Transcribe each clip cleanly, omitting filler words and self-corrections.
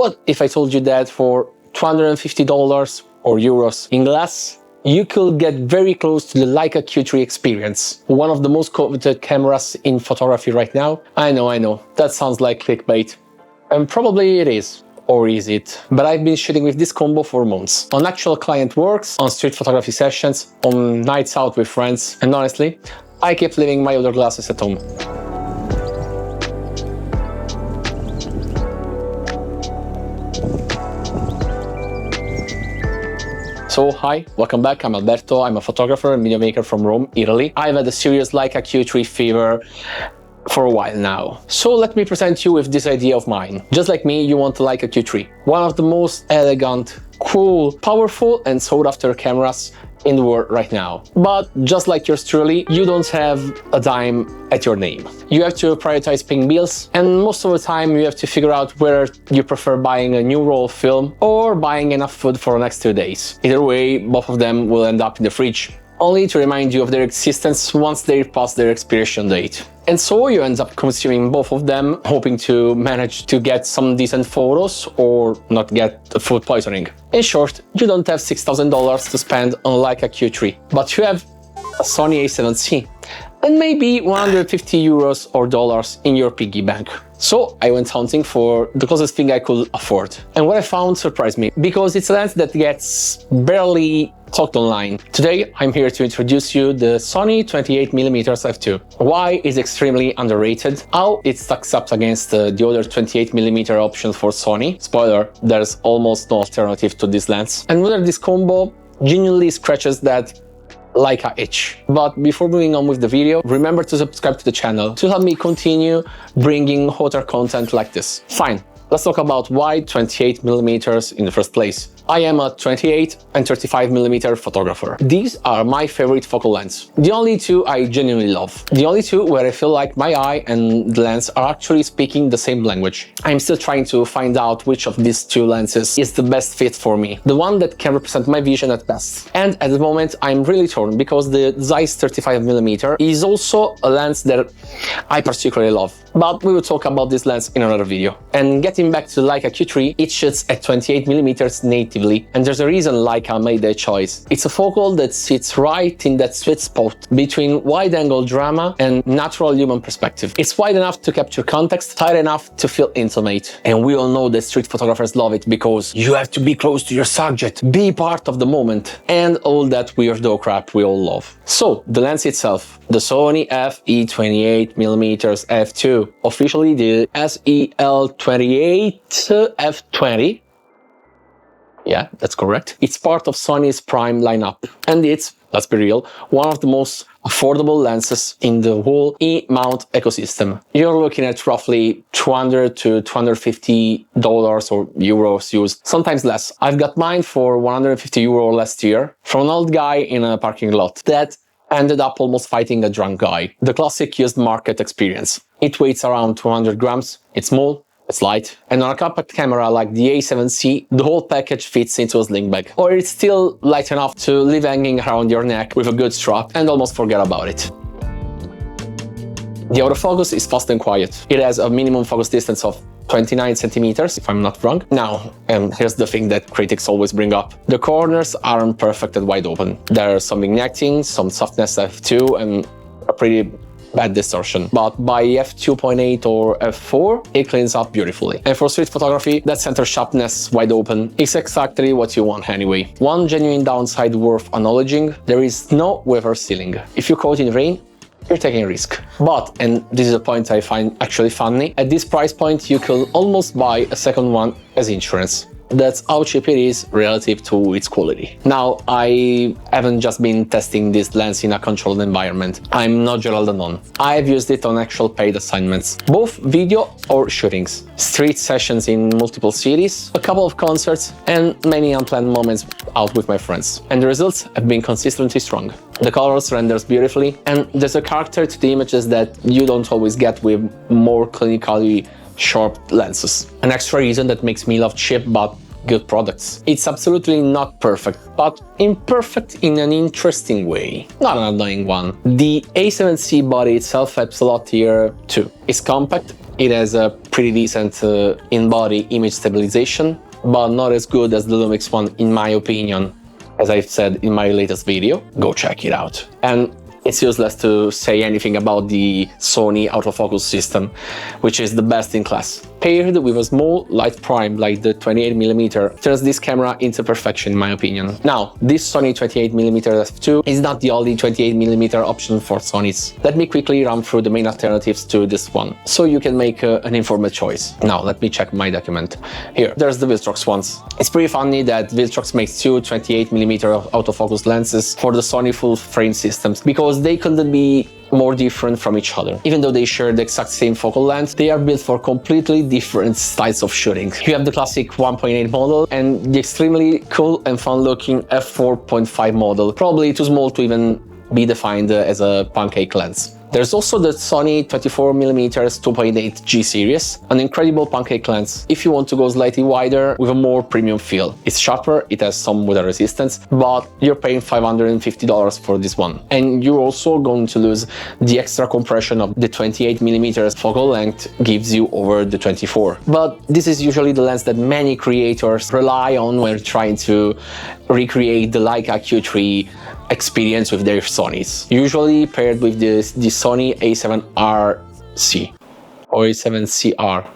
What if I told you that for $250 or euros in glass, you could get very close to the Leica Q3 experience, one of the most coveted cameras in photography right now? I know, that sounds like clickbait. And probably it is. Or is it? But I've been shooting with this combo for months. On actual client works, on street photography sessions, on nights out with friends, and honestly, I keep leaving my other glasses at home. So hi, welcome back, I'm Alberto, I'm a photographer and video maker from Rome, Italy. I've had a serious Leica Q3 fever for a while now. So let me present you with this idea of mine. Just like me, you want to like a Q3. One of the most elegant, cool, powerful and sought after cameras in the world right now. But just like yours truly, you don't have a dime at your name. You have to prioritize paying bills, and most of the time you have to figure out whether you prefer buying a new roll of film or buying enough food for the next 2 days. Either way, both of them will end up in the fridge, only to remind you of their existence once they pass their expiration date. And so you end up consuming both of them, hoping to manage to get some decent photos or not get food poisoning. In short, you don't have $6,000 to spend on Leica Q3, but you have a Sony A7C and maybe 150 euros or dollars in your piggy bank. So I went hunting for the closest thing I could afford. And what I found surprised me, because it's a lens that gets barely talked online. Today, I'm here to introduce you the Sony 28mm f2. Why it's extremely underrated, how it stacks up against the other 28mm options for Sony. Spoiler, there's almost no alternative to this lens. And whether this combo genuinely scratches that Leica itch. But before moving on with the video, remember to subscribe to the channel to help me continue bringing hotter content like this. Fine, let's talk about why 28mm in the first place. I am a 28 and 35mm photographer. These are my favorite focal lens. The only two I genuinely love. The only two where I feel like my eye and the lens are actually speaking the same language. I'm still trying to find out which of these two lenses is the best fit for me. The one that can represent my vision at best. And at the moment I'm really torn because the Zeiss 35mm is also a lens that I particularly love. But we will talk about this lens in another video. And getting back to the Leica Q3, it shoots at 28mm natively, and there's a reason Leica made that choice. It's a focal that sits right in that sweet spot between wide-angle drama and natural human perspective. It's wide enough to capture context, tight enough to feel intimate. And we all know that street photographers love it because you have to be close to your subject, be part of the moment, and all that weirdo crap we all love. So, the lens itself, the Sony FE28mm f2, officially the SEL28 f20. Yeah, that's correct. It's part of Sony's Prime lineup, and it's, let's be real, one of the most affordable lenses in the whole E-mount ecosystem. You're looking at roughly $200 to $250 or euros used, sometimes less. I've got mine for 150 euro last year from an old guy in a parking lot that ended up almost fighting a drunk guy. The classic used market experience. It weighs around 200 grams, it's small, it's light, and on a compact camera like the A7C, the whole package fits into a sling bag. Or it's still light enough to leave hanging around your neck with a good strap and almost forget about it. The autofocus is fast and quiet. It has a minimum focus distance of 29 centimeters, if I'm not wrong. Now, and here's the thing that critics always bring up. The corners aren't perfect and wide open. There's some vignetting, some softness f2, and a pretty bad distortion, but by f2.8 or f4 it cleans up beautifully. And for street photography, that center sharpness wide open is exactly what you want anyway. One genuine downside worth acknowledging: there is no weather ceiling. If you're caught in rain, you're taking a risk. But, and this is a point I find actually funny, at this price point you can almost buy a second one as insurance. That's how cheap it is relative to its quality. Now, I haven't just been testing this lens in a controlled environment. I'm not Gerald Anon. I've used it on actual paid assignments, both video or shootings, street sessions in multiple cities, a couple of concerts, and many unplanned moments out with my friends. And the results have been consistently strong. The colors renders beautifully, and there's a character to the images that you don't always get with more clinically sharp lenses. An extra reason that makes me love cheap but good products. It's absolutely not perfect, but imperfect in an interesting way, not an annoying one. The A7C body itself helps a lot here too. It's compact, it has a pretty decent in-body image stabilization, but not as good as the Lumix one in my opinion. As I've said in my latest video, go check it out. And it's useless to say anything about the Sony autofocus system, which is the best in class. Paired with a small light prime like the 28mm turns this camera into perfection in my opinion. Now, this Sony 28mm f2 is not the only 28mm option for Sonys. Let me quickly run through the main alternatives to this one, so you can make an informed choice. Now, let me check my document. Here, there's the Viltrox ones. It's pretty funny that Viltrox makes two 28mm autofocus lenses for the Sony full frame systems, because they couldn't be more different from each other. Even though they share the exact same focal length, they are built for completely different styles of shooting. You have the classic 1.8 model and the extremely cool and fun looking f4.5 model, probably too small to even be defined as a pancake lens. There's also the Sony 24mm 2.8 G series, an incredible pancake lens if you want to go slightly wider with a more premium feel. It's sharper, it has some water resistance, but you're paying $550 for this one. And you're also going to lose the extra compression of the 28mm focal length gives you over the 24. But this is usually the lens that many creators rely on when trying to recreate the Leica Q3 experience with their Sonys, usually paired with the Sony A7RC or A7CR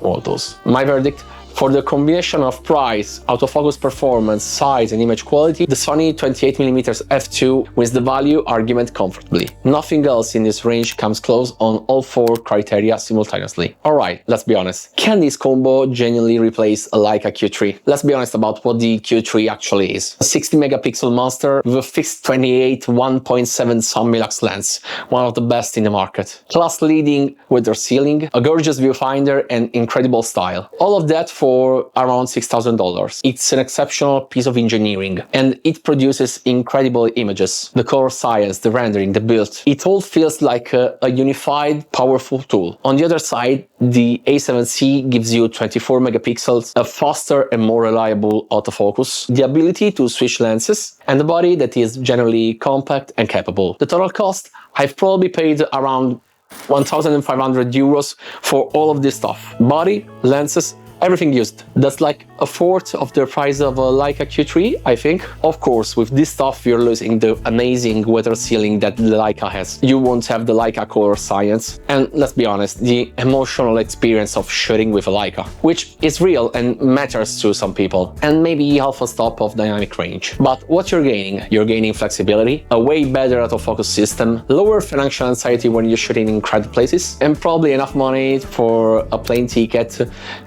models. My verdict: for the combination of price, autofocus performance, size and image quality, the Sony 28mm f2 wins the value argument comfortably. Nothing else in this range comes close on all four criteria simultaneously. Alright, let's be honest. Can this combo genuinely replace a Leica Q3? Let's be honest about what the Q3 actually is. A 60 megapixel monster with a fixed 28 1.7 sun-milax lens, one of the best in the market. Class-leading weather sealing, a gorgeous viewfinder and incredible style. All of that for around $6,000. It's an exceptional piece of engineering and it produces incredible images. The color science, the rendering, the build, it all feels like a unified, powerful tool. On the other side, the A7C gives you 24 megapixels, a faster and more reliable autofocus, the ability to switch lenses, and a body that is generally compact and capable. The total cost, I've probably paid around 1,500 euros for all of this stuff. Body, lenses, everything used. That's like a fourth of the price of a Leica Q3, I think. Of course, with this stuff, you're losing the amazing weather sealing that the Leica has. You won't have the Leica color science, and let's be honest, the emotional experience of shooting with a Leica, which is real and matters to some people, and maybe half a stop of dynamic range. But what you're gaining? You're gaining flexibility, a way better autofocus system, lower financial anxiety when you're shooting in crowded places, and probably enough money for a plane ticket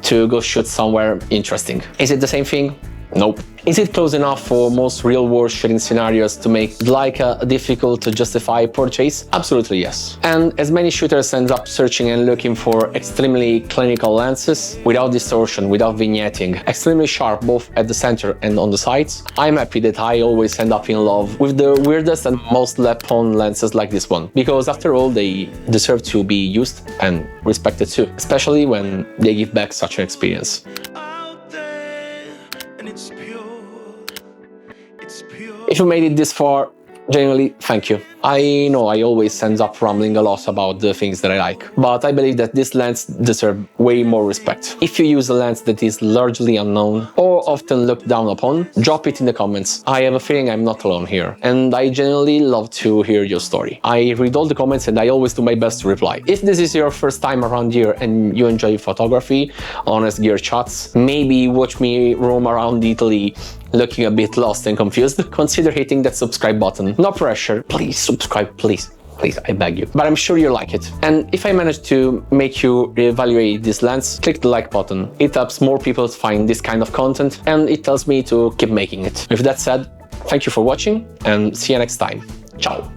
to go shoot somewhere interesting. Is it the same thing? Nope. Is it close enough for most real-world shooting scenarios to make Leica difficult to justify purchase? Absolutely yes. And as many shooters end up searching and looking for extremely clinical lenses, without distortion, without vignetting, extremely sharp both at the center and on the sides, I'm happy that I always end up in love with the weirdest and most slept-on lenses like this one, because after all, they deserve to be used and respected too, especially when they give back such an experience. If you made it this far, genuinely, thank you. I know I always end up rambling a lot about the things that I like, but I believe that this lens deserves way more respect. If you use a lens that is largely unknown or often looked down upon, drop it in the comments. I have a feeling I'm not alone here, and I genuinely love to hear your story. I read all the comments and I always do my best to reply. If this is your first time around here and you enjoy photography, honest gear chats, maybe watch me roam around Italy looking a bit lost and confused, consider hitting that subscribe button. No pressure, please subscribe, please, I beg you. But I'm sure you like it. And if I manage to make you reevaluate this lens, click the like button. It helps more people find this kind of content and it tells me to keep making it. With that said, thank you for watching and see you next time. Ciao.